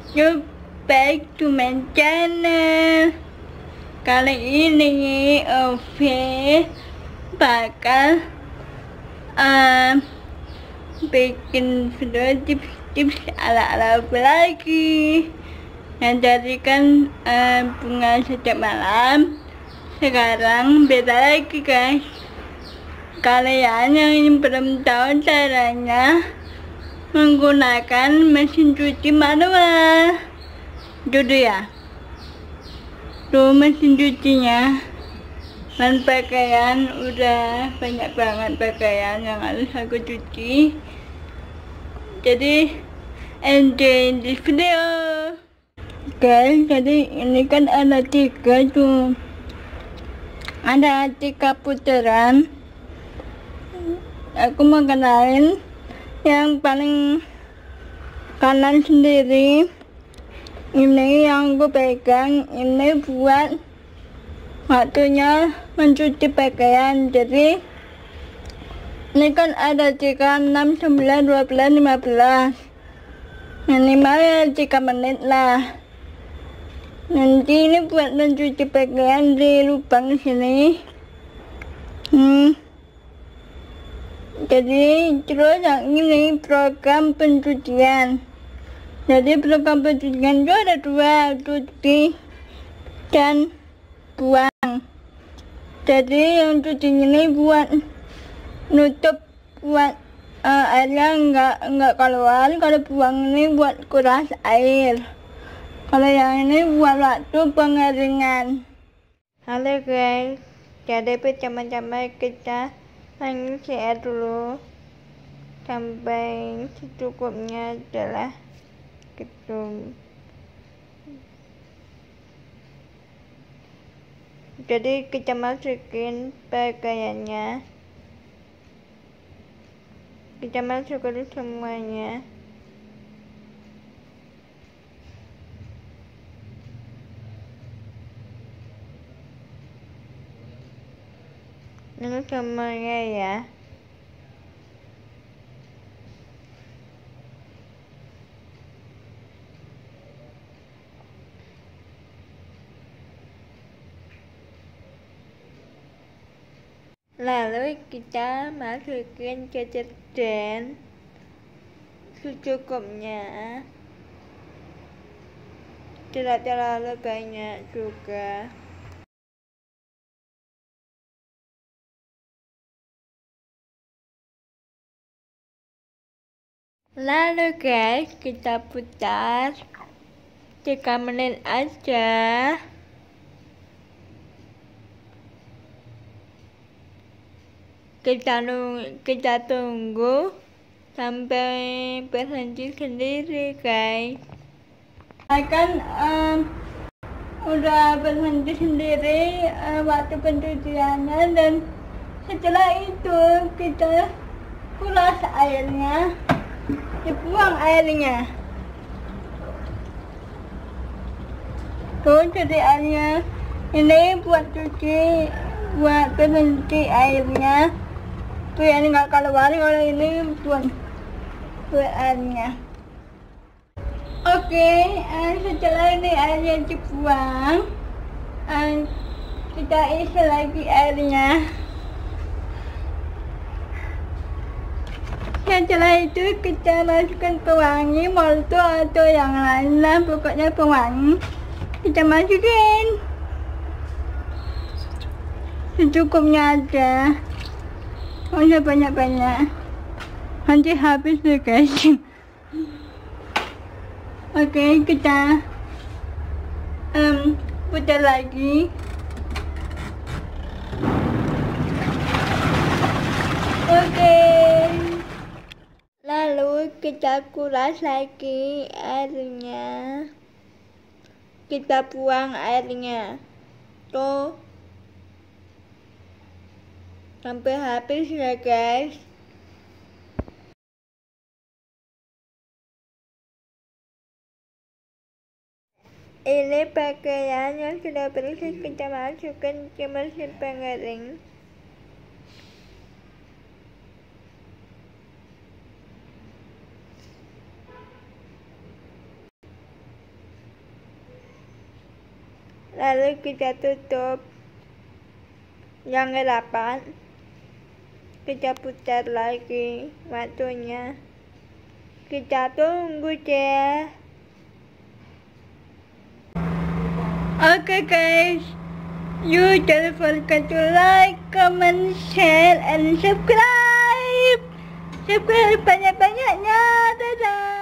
You back to my channel. Kali ini Ovi bakal bikin video tips-tips ala-ala lagi. Yang tadi kan bunga setiap malam. Sekarang beda lagi guys. Kalian yang belum tahu caranya menggunakan mesin cuci manual dulu ya. Tuh mesin cucinya, dan pakaian udah banyak banget pakaian yang harus aku cuci. Jadi enjoy this video guys. Jadi ini kan ada 3 tuh, ada 3 putaran. Aku mau kenalin yang paling kanan sendiri. Ini yang aku pegang, ini buat waktunya mencuci pakaian. Jadi ini kan ada 3, 6, 9, 12, 15, minimal ya 3 menit lah. Nanti ini buat mencuci pakaian di lubang sini. Jadi terus yang ini program pencucian. Jadi program pencucian itu ada 2, cuci dan buang. Jadi yang cuci ini buat nutup, buat airnya enggak keluar. Kalau buang ini buat kuras air. Kalau yang ini buat waktu pengeringan. Halo guys, jadi pertama-tama kita share dulu sampai secukupnya adalah gitu. Jadi kita masukin pakaiannya, kita masukin semuanya. Ini semuanya ya. Lalu kita masukin deterjen secukupnya, tidak terlalu banyak juga. Lalu guys, kita putar 3 menit aja. Kita tunggu sampai berhenti sendiri guys. Akan udah berhenti sendiri waktu pencuciannya, dan setelah itu kita kuras airnya, dibuang airnya. Tuh jadi airnya ini buat cuci, buat berhenti airnya. Tuh yang nggak keluar, kalau ini buat airnya. Oke, setelah ini airnya dibuang, kita isi lagi airnya. Setelah itu kita masukkan pewangi, molto atau yang lain lah, pokoknya pewangi kita masukin secukupnya aja, nggak usah banyak-banyak, nanti habis deh guys. Oke, kita putar lagi. Oke, lalu kita kuras lagi airnya, kita buang airnya tuh sampai habis ya guys. Ini pakaian yang sudah bersih kita masukkan ke mesin pengering. lalu kita tutup yang ke-8, kita putar lagi waktunya, kita tunggu deh. Oke guys, you jangan lupa to like, comment, share, and subscribe banyak-banyaknya. Dadah.